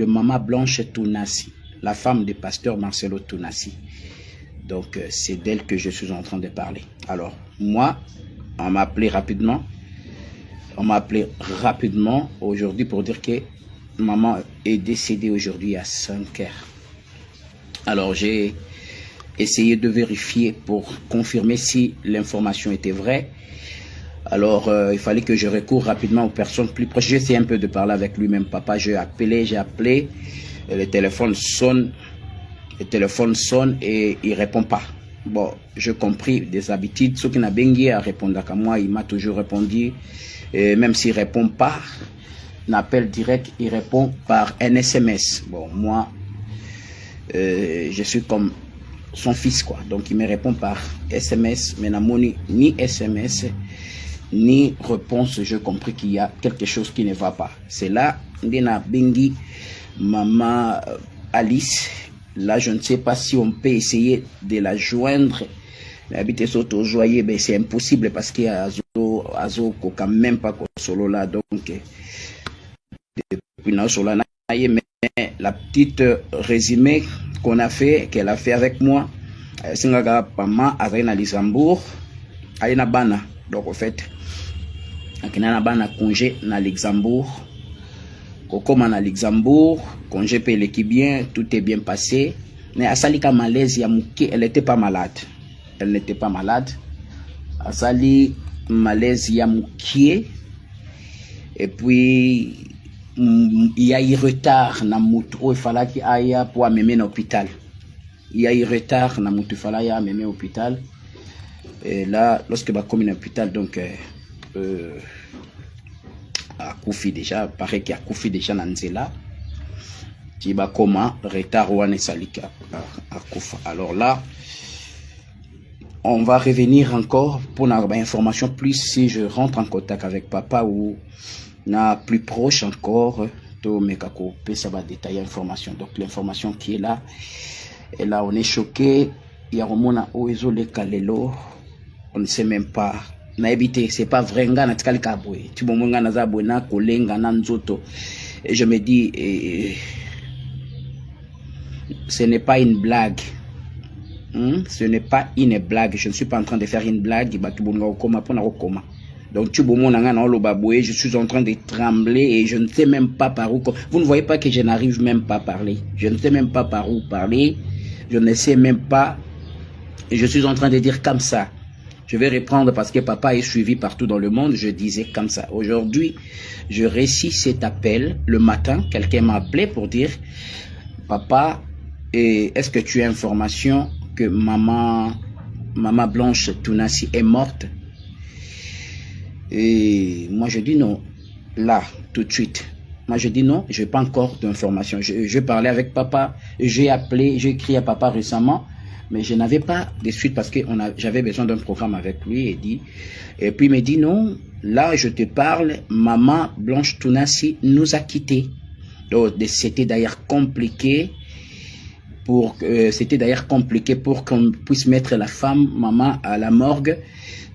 de Maman Blanche Tounassi, la femme du pasteur Marcelo Tounassi. Donc, c'est d'elle que je suis en train de parler. Alors, moi, on m'a appelé rapidement. On m'a appelé rapidement aujourd'hui pour dire que maman est décédée aujourd'hui à 5 heures. Alors, j'ai essayé de vérifier pour confirmer si l'information était vraie. Alors, il fallait que je recours rapidement aux personnes plus proches. J'ai essayé un peu de parler avec lui-même. Papa, j'ai appelé. Le téléphone sonne et il ne répond pas. Bon, j'ai compris des habitudes. Ceux qui n'ont pas à répondre à moi, il m'a toujours répondu. Et même s'il ne répond pas, l'appel direct, il répond par un SMS. Bon, moi, je suis comme son fils, quoi. Donc, il me répond par SMS. Mais ni SMS, ni réponse, j'ai compris qu'il y a quelque chose qui ne va pas. C'est là, Ndena Bengi, maman Alice. Là, je ne sais pas si on peut essayer de la joindre. Habiter Soto Joyeux, ben c'est impossible parce qu'il y a Azo quand même pas solo là. Donc, depuis mais la petite résumé qu'on a fait, qu'elle a fait avec moi, c'est que maman a à Luxembourg, à Bana. Donc, en fait, à Bana congé à Luxembourg. Comme à Luxembourg, congé paye l'équipe bien, tout est bien passé. Mais à Salika Malaisie, elle n'était pas malade. Elle n'était pas malade. À Sali Malaisie, et puis il y a eu retard dans il fallait qu'il aille pour amener à l'hôpital. Il y a eu retard dans il fallait amener à l'hôpital. Et là, lorsque va comme un hôpital, donc à Koufi déjà, paraît qu'il y a Koufi déjà dans Nzela. Qui va comment retard ou Salika à Koufa. Alors là, on va revenir encore pour une information plus si je rentre en contact avec papa ou na plus proche encore. Ça va détailler l'information. Donc l'information qui est là, et là on est choqué. Il y a Romona Oezo le Kalelo. On ne sait même pas. Na évité, c'est pas vrai. Nga na tikali kabwe. Tu bomonga na zabwe na kolenga na nzoto. Et je me dis, ce n'est pas une blague. Ce n'est pas une blague. Je ne suis pas en train de faire une blague. Donc, je suis en train de trembler et je ne sais même pas par où. Vous ne voyez pas que je n'arrive même pas à parler. Je ne sais même pas par où parler. Je ne sais même pas. Et je suis en train de dire comme ça. Je vais reprendre parce que papa est suivi partout dans le monde. Je disais comme ça. Aujourd'hui, je récite cet appel. Le matin, quelqu'un m'a appelé pour dire, papa, est-ce que tu as information que maman Blanche Tounassi est morte? Et moi je dis non, là, tout de suite. Moi je dis non, je n'ai pas encore d'informations. Je parlais avec papa, j'ai appelé, j'ai écrit à papa récemment, mais je n'avais pas de suite parce que j'avais besoin d'un programme avec lui et puis il me dit non, là je te parle, maman Blanche Tounassi nous a quittés. Donc c'était d'ailleurs compliqué. C'était d'ailleurs compliqué pour qu'on puisse mettre la femme, maman, à la morgue.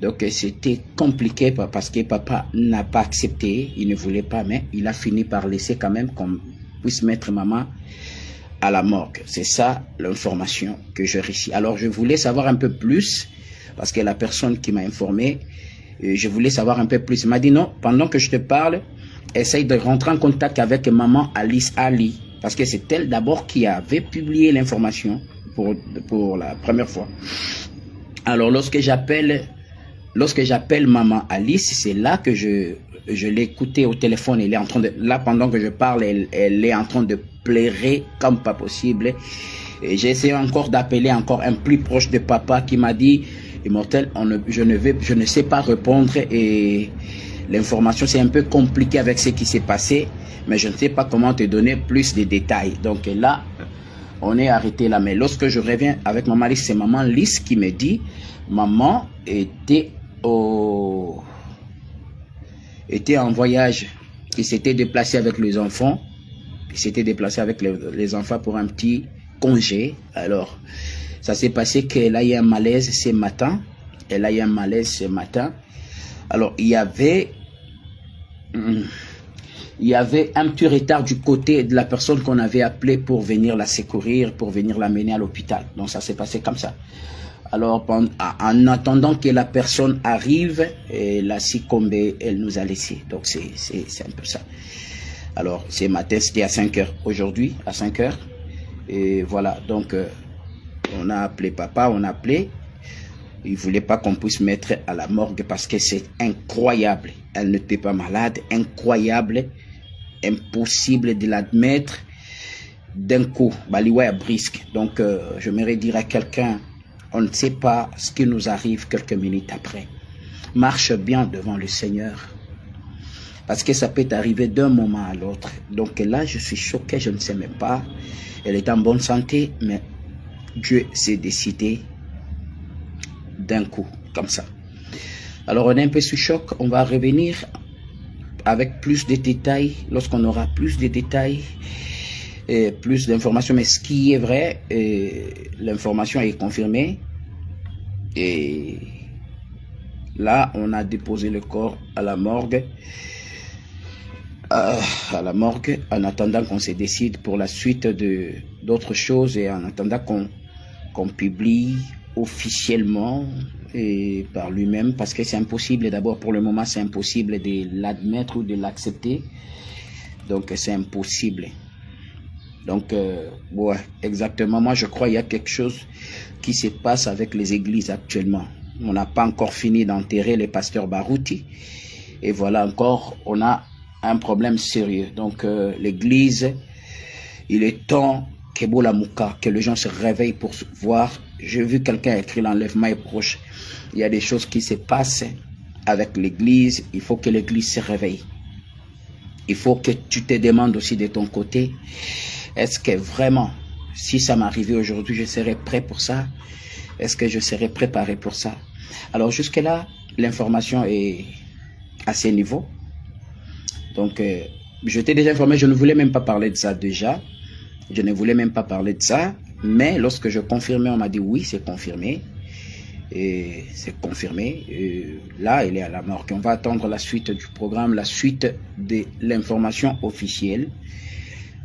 Donc c'était compliqué parce que papa n'a pas accepté, il ne voulait pas, mais il a fini par laisser quand même qu'on puisse mettre maman à la morgue. C'est ça l'information que je réussis. Alors je voulais savoir un peu plus, parce que la personne qui m'a informé, je voulais savoir un peu plus. Il m'a dit non, pendant que je te parle, essaye de rentrer en contact avec maman Alice Ali. Parce que c'est elle d'abord qui avait publié l'information pour la première fois. Alors lorsque j'appelle maman Alice, c'est là que je l'ai écoutée au téléphone. Elle est en train de, là pendant que je parle, elle est en train de pleurer comme pas possible. Et j'ai essayé encore d'appeler encore un plus proche de papa qui m'a dit, immortel, je ne sais pas répondre et l'information c'est un peu compliqué avec ce qui s'est passé. Mais je ne sais pas comment te donner plus de détails. Donc là, on est arrêté là. Mais lorsque je reviens avec maman Lise, c'est maman Lise qui me dit, maman était en voyage. Il s'était déplacé avec les enfants. Il s'était déplacé avec les enfants pour un petit congé. Alors, ça s'est passé qu'elle a eu un malaise ce matin. Alors, il y avait il y avait un petit retard du côté de la personne qu'on avait appelée pour venir la secourir, pour venir l'amener à l'hôpital. Donc ça s'est passé comme ça. Alors en attendant que la personne arrive, elle a succombé, elle nous a laissé. Donc c'est un peu ça. Alors ce matin c'était à 5 heures, aujourd'hui à 5 heures. Et voilà, donc on a appelé papa, on a appelé. Il ne voulait pas qu'on puisse mettre à la morgue parce que c'est incroyable. Elle n'était pas malade, incroyable, impossible de l'admettre d'un coup. Baliwa brisque. Donc, j'aimerais dire à quelqu'un, on ne sait pas ce qui nous arrive quelques minutes après. Marche bien devant le Seigneur. Parce que ça peut arriver d'un moment à l'autre. Donc là, je suis choqué, je ne sais même pas. Elle est en bonne santé, mais Dieu s'est décidé d'un coup, comme ça. Alors on est un peu sous choc, on va revenir avec plus de détails, lorsqu'on aura plus de détails, et plus d'informations, mais ce qui est vrai, l'information est confirmée, et là on a déposé le corps à la morgue, en attendant qu'on se décide pour la suite d'autres choses, et en attendant qu'on publie officiellement et par lui-même, parce que c'est impossible, d'abord pour le moment c'est impossible de l'admettre ou de l'accepter, donc c'est impossible. Donc ouais, exactement, moi je crois qu'il y a quelque chose qui se passe avec les églises actuellement. On n'a pas encore fini d'enterrer les pasteurs Barouti, et voilà encore, on a un problème sérieux. Donc l'église, il est temps que les gens se réveillent pour voir. J'ai vu quelqu'un écrire l'enlèvement est proche. Il y a des choses qui se passent avec l'église. Il faut que l'église se réveille. Il faut que tu te demandes aussi de ton côté, est-ce que vraiment, si ça m'arrivait aujourd'hui, je serais prêt pour ça? Est-ce que je serais préparé pour ça? Alors jusque-là, l'information est à ce niveau. Donc, je t'ai déjà informé, je ne voulais même pas parler de ça déjà. Je ne voulais même pas parler de ça, mais lorsque je confirmais, on m'a dit oui, c'est confirmé. Et c'est confirmé. Et là, il est à la morgue. On va attendre la suite du programme, la suite de l'information officielle.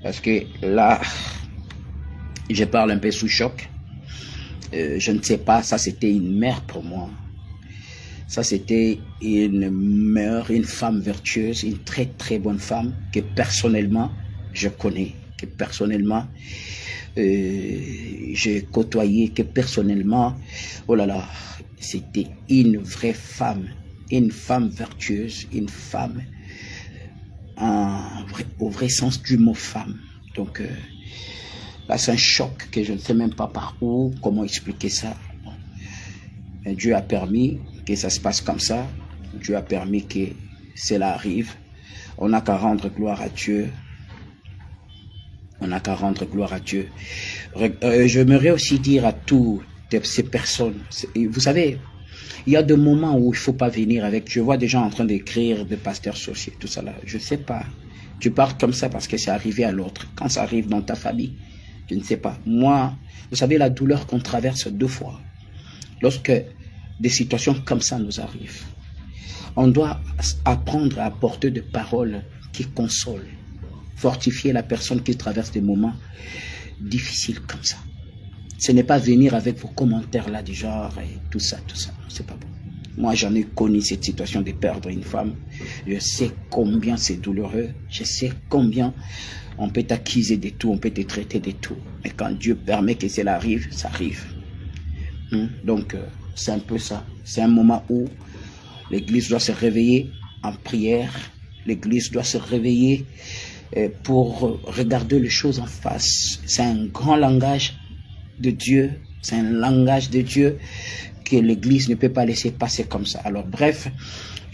Parce que là, je parle un peu sous choc. Je ne sais pas, ça c'était une mère pour moi. Ça c'était une mère, une femme vertueuse, une très très bonne femme que personnellement je connais. Que personnellement j'ai côtoyé, que personnellement, oh là là, c'était une vraie femme, une femme vertueuse, une femme au vrai sens du mot femme. Donc là c'est un choc que je ne sais même pas par où, comment expliquer ça. Mais Dieu a permis que ça se passe comme ça, Dieu a permis que cela arrive. On n'a qu'à rendre gloire à Dieu. On n'a qu'à rendre gloire à Dieu. J'aimerais aussi dire à toutes ces personnes, vous savez, il y a des moments où il ne faut pas venir avec. Je vois des gens en train d'écrire, des pasteurs sorciers, tout ça là. Je ne sais pas. Tu parles comme ça parce que c'est arrivé à l'autre. Quand ça arrive dans ta famille, je ne sais pas. Moi, vous savez la douleur qu'on traverse deux fois. Lorsque des situations comme ça nous arrivent, on doit apprendre à apporter des paroles qui consolent. Fortifier la personne qui traverse des moments difficiles comme ça. Ce n'est pas venir avec vos commentaires là du genre et tout ça, c'est pas bon. Moi j'en ai connu cette situation de perdre une femme. Je sais combien c'est douloureux, je sais combien on peut t'accuser de tout, on peut te traiter de tout. Mais quand Dieu permet que cela arrive, ça arrive. Donc c'est un peu ça. C'est un moment où l'église doit se réveiller en prière, l'église doit se réveiller pour regarder les choses en face. C'est un grand langage de Dieu, c'est un langage de Dieu que l'Église ne peut pas laisser passer comme ça. Alors bref,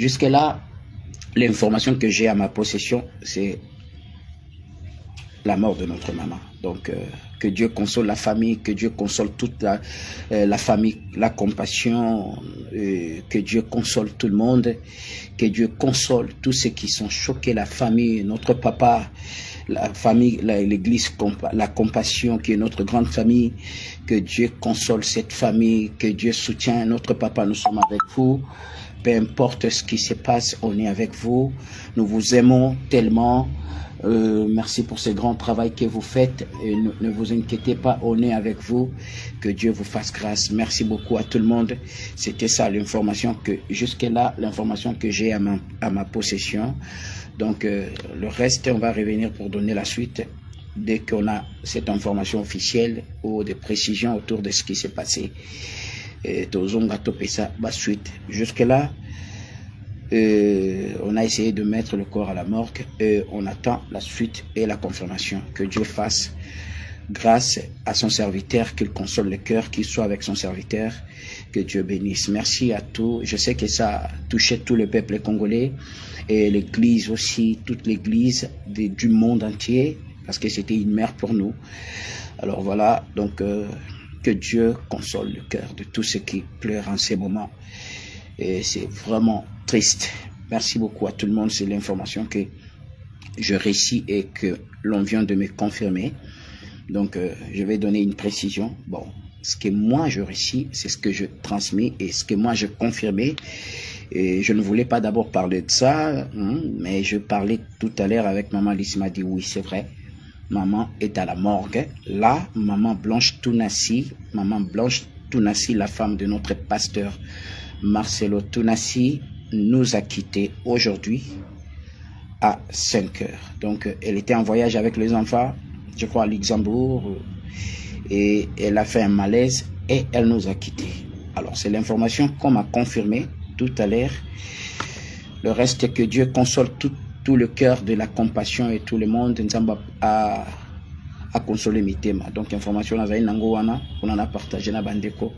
jusque-là, l'information que j'ai à ma possession, c'est la mort de notre maman. Donc que Dieu console la famille, que Dieu console toute la famille, la compassion, que Dieu console tout le monde, que Dieu console tous ceux qui sont choqués, la famille, notre papa, la famille, l'église, la compassion qui est notre grande famille, que Dieu console cette famille, que Dieu soutient notre papa, nous sommes avec vous, peu importe ce qui se passe, on est avec vous. Nous vous aimons tellement. Merci pour ce grand travail que vous faites. Et ne vous inquiétez pas, on est avec vous. Que Dieu vous fasse grâce. Merci beaucoup à tout le monde. C'était ça l'information que, jusque-là, l'information que j'ai à ma possession. Donc, le reste, on va revenir pour donner la suite dès qu'on a cette information officielle ou des précisions autour de ce qui s'est passé. Suite. Jusque-là, on a essayé de mettre le corps à la morgue et on attend la suite et la confirmation. Que Dieu fasse grâce à son serviteur, qu'il console le cœur, qu'il soit avec son serviteur, que Dieu bénisse. Merci à tous. Je sais que ça a touché tout le peuple congolais et l'église aussi, toute l'église du monde entier, parce que c'était une mère pour nous. Alors voilà, donc que Dieu console le cœur de tous ceux qui pleurent en ces moments. Et c'est vraiment triste. Merci beaucoup à tout le monde. C'est l'information que je récite et que l'on vient de me confirmer. Donc, je vais donner une précision. Bon, ce que moi je récite, c'est ce que je transmets et ce que moi je confirmais. Et je ne voulais pas d'abord parler de ça, mais je parlais tout à l'heure avec maman Lise, m'a dit oui, c'est vrai. Maman est à la morgue. Là, maman Blanche Tounassi, la femme de notre pasteur Marcelo Tounassi, nous a quittés aujourd'hui à 5 heures. Donc, elle était en voyage avec les enfants, je crois à Luxembourg, et elle a fait un malaise et elle nous a quittés. Alors, c'est l'information qu'on m'a confirmée tout à l'heure. Le reste, que Dieu console tout le cœur de la compassion et tout le monde à consoler mes thèmes. Donc, information, on en a partagé na bandeko.